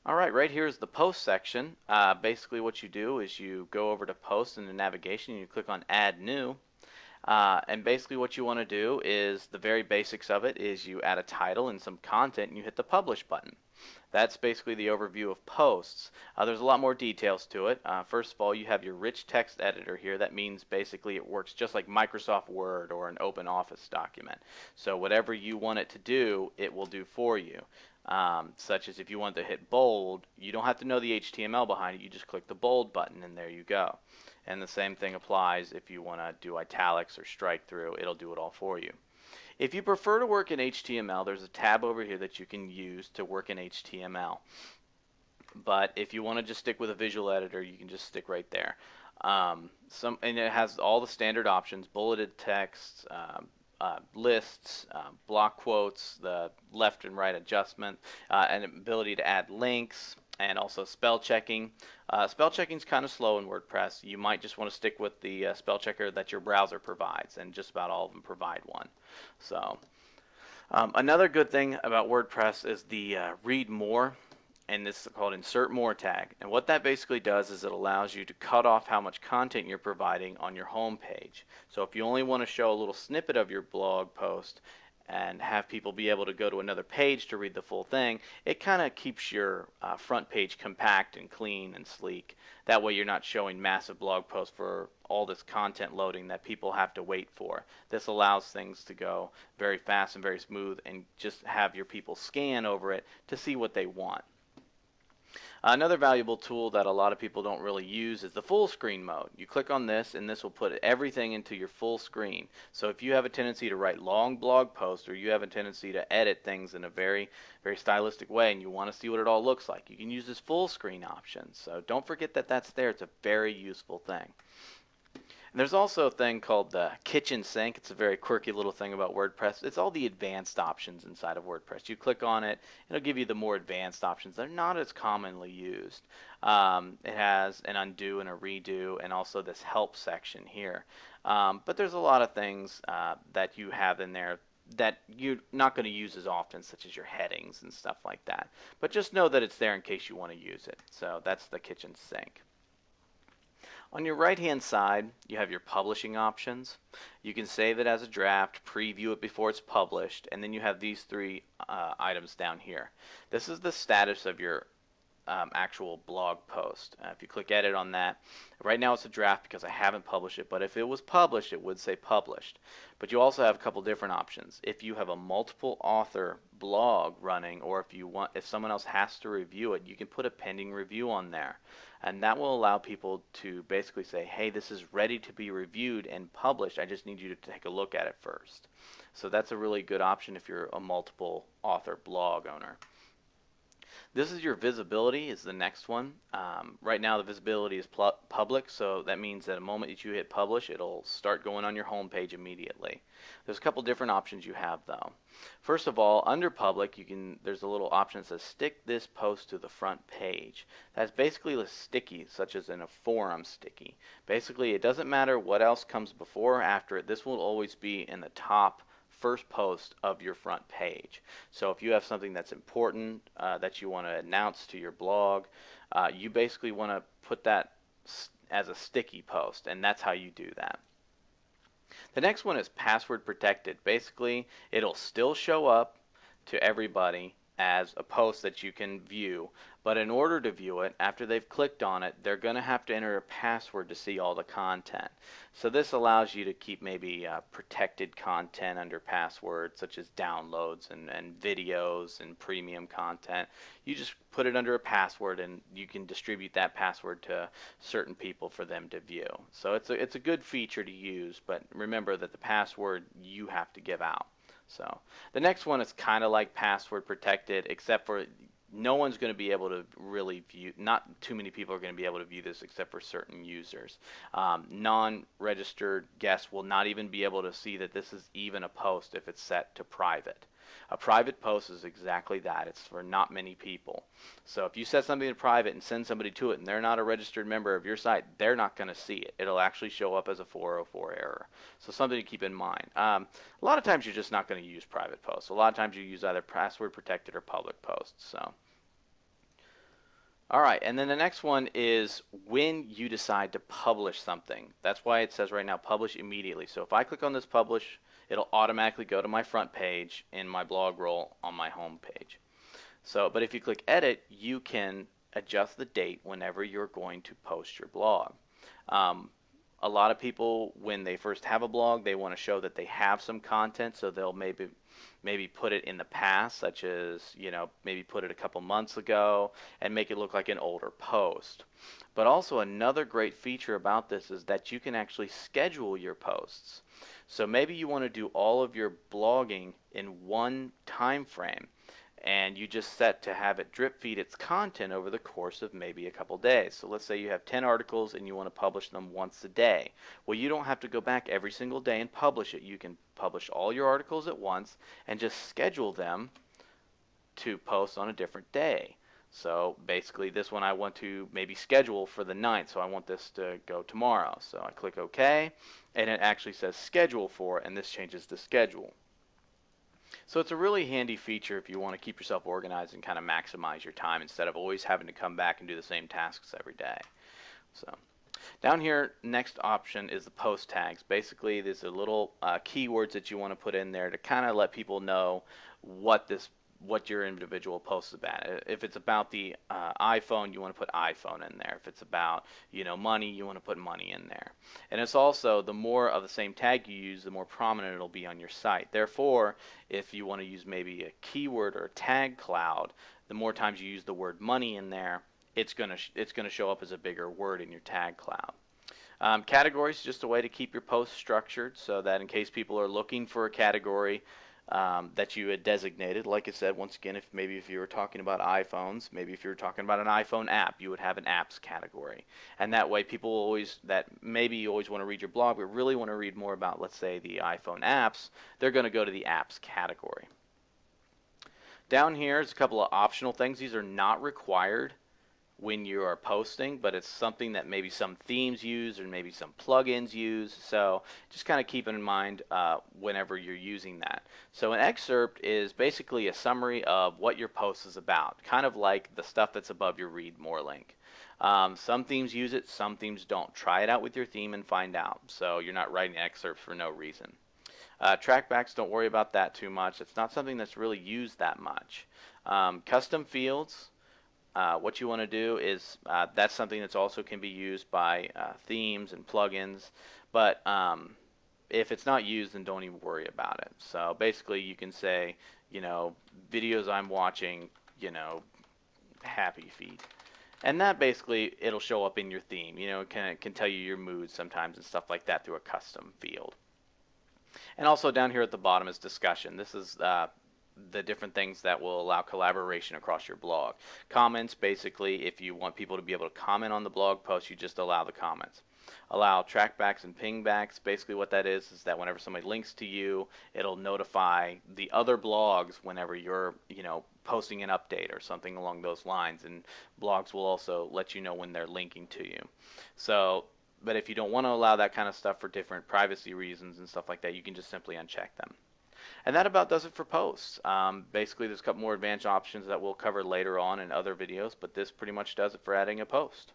Alright, right here is the post section. Basically what you do is you go over to post in the navigation and you click on add new. And basically what you want to do is the very basics of it is you add a title and some content and you hit the publish button. That's basically the overview of posts. There's a lot more details to it. First of all, you have your rich text editor here. That means basically it works just like Microsoft Word or an open office document. So whatever you want it to do, it will do for you. Such as if you want to hit bold, you don't have to know the HTML behind it. You just click the bold button and there you go. And the same thing applies if you want to do italics or strike through. It'll do it all for you. If you prefer to work in HTML, there's a tab over here that you can use to work in HTML. But if you want to just stick with a visual editor, you can just stick right there. And it has all the standard options: bulleted text, lists, block quotes, the left and right adjustment, and ability to add links, and also spell checking. Spell checking is kind of slow in WordPress. You might just want to stick with the spell checker that your browser provides, and just about all of them provide one. So another good thing about WordPress is the read more, and this is called insert more tag. And what that basically does is it allows you to cut off how much content you're providing on your home page. So if you only want to show a little snippet of your blog post and have people be able to go to another page to read the full thing, it kind of keeps your front page compact and clean and sleek. That way you're not showing massive blog posts for all this content loading that people have to wait for. This allows things to go very fast and very smooth, and just have your people scan over it to see what they want. Another valuable tool that a lot of people don't really use is the full screen mode. You click on this and this will put everything into your full screen. So if you have a tendency to write long blog posts, or you have a tendency to edit things in a very stylistic way and you want to see what it all looks like, you can use this full screen option. So don't forget that that's there. It's a very useful thing. And there's also a thing called the kitchen sink. It's a very quirky little thing about WordPress. It's all the advanced options inside of WordPress. You click on it, it'll give you the more advanced options. They're not as commonly used. It has an undo and a redo, and also this help section here. But there's a lot of things that you have in there that you're not going to use as often, such as your headings and stuff like that. But just know that it's there in case you want to use it. So that's the kitchen sink. On your right hand side, you have your publishing options. You can save it as a draft, preview it before it's published, and then you have these three items down here. This is the status of your actual blog post. If you click edit on that, right now it's a draft because I haven't published it, but if it was published, it would say published. But you also have a couple different options. If you have a multiple author blog running, or if someone else has to review it, you can put a pending review on there. And that will allow people to basically say, hey, this is ready to be reviewed and published. I just need you to take a look at it first. So that's a really good option if you're a multiple author blog owner. This is your visibility, is the next one. Right now the visibility is public, so that means that the moment that you hit publish, it'll start going on your home page immediately. There's a couple different options you have though. First of all, under public, there's a little option that says stick this post to the front page. That's basically a sticky, such as in a forum sticky. Basically, it doesn't matter what else comes before or after it. This will always be in the top first post of your front page. So if you have something that's important that you want to announce to your blog, you basically want to put that as a sticky post, and that's how you do that. The next one is password protected. Basically, it'll still show up to everybody as a post that you can view, but in order to view it, after they've clicked on it, they're going to have to enter a password to see all the content. So this allows you to keep maybe protected content under passwords, such as downloads and videos and premium content. You just put it under a password and you can distribute that password to certain people for them to view. So it's a good feature to use, but remember that the password you have to give out. So the next one is kind of like password protected, except for no one's going to be able to really view, not too many people are going to be able to view this except for certain users. Non-registered guests will not even be able to see that this is even a post if it's set to private. A private post is exactly that. It's for not many people. So if you set something to private and send somebody to it and they're not a registered member of your site, they're not going to see it. It'll actually show up as a 404 error. So something to keep in mind. A lot of times you're just not going to use private posts. A lot of times you use either password protected or public posts. So All right, and then the next one is when you decide to publish something. That's why it says right now publish immediately. So if I click on this publish, it'll automatically go to my front page in my blog roll on my home page. So, but if you click edit, you can adjust the date whenever you're going to post your blog. Um, a lot of people, when they first have a blog, they want to show that they have some content, so they'll maybe put it in the past, such as, maybe put it a couple months ago and make it look like an older post. But also another great feature about this is that you can actually schedule your posts. So maybe you want to do all of your blogging in one time frame, and you just set to have it drip feed its content over the course of maybe a couple days. So let's say you have 10 articles and you want to publish them once a day. Well, you don't have to go back every single day and publish it. You can publish all your articles at once and just schedule them to post on a different day. So basically this one I want to maybe schedule for the 9th, so I want this to go tomorrow. So I click OK, and it actually says schedule for, and this changes the schedule. So it's a really handy feature if you want to keep yourself organized and kind of maximize your time instead of always having to come back and do the same tasks every day. So down here, next option is the post tags. Basically, there's a little keywords that you want to put in there to kind of let people know what your individual post is about. If it's about the iPhone, you want to put iPhone in there. If it's about money, you want to put money in there. And it's also, the more of the same tag you use, the more prominent it'll be on your site. Therefore, if you want to use maybe a keyword or a tag cloud, the more times you use the word money in there, it's gonna show up as a bigger word in your tag cloud. Categories is just a way to keep your posts structured so that in case people are looking for a category that you had designated, like I said, once again, if you were talking about iPhones, maybe if you were talking about an iPhone app, you would have an apps category. And that way people that maybe you always want to read your blog, but really want to read more about, let's say, the iPhone apps, they're going to go to the apps category. Down here is a couple of optional things. These are not required when you are posting, but it's something that maybe some themes use or maybe some plugins use. So just kind of keep it in mind whenever you're using that. So an excerpt is basically a summary of what your post is about, kind of like the stuff that's above your read more link. Some themes use it, some themes don't. Try it out with your theme and find out, so you're not writing excerpts for no reason. Trackbacks, don't worry about that too much. It's not something that's really used that much. Custom fields, what you want to do is that's something that's also can be used by themes and plugins, but if it's not used, then don't even worry about it. So basically you can say, videos I'm watching, happy feed. And that basically, it'll show up in your theme. It can tell you your mood sometimes and stuff like that through a custom field. And also down here at the bottom is discussion. This is the different things that will allow collaboration across your blog. Comments, basically, if you want people to be able to comment on the blog post, you just allow the comments. Allow trackbacks and pingbacks. Basically what that is that whenever somebody links to you, it'll notify the other blogs whenever you're, posting an update or something along those lines. And blogs will also let you know when they're linking to you. So, but if you don't want to allow that kind of stuff for different privacy reasons and stuff like that, you can just simply uncheck them. And that about does it for posts. Basically, there's a couple more advanced options that we'll cover later on in other videos, but this pretty much does it for adding a post.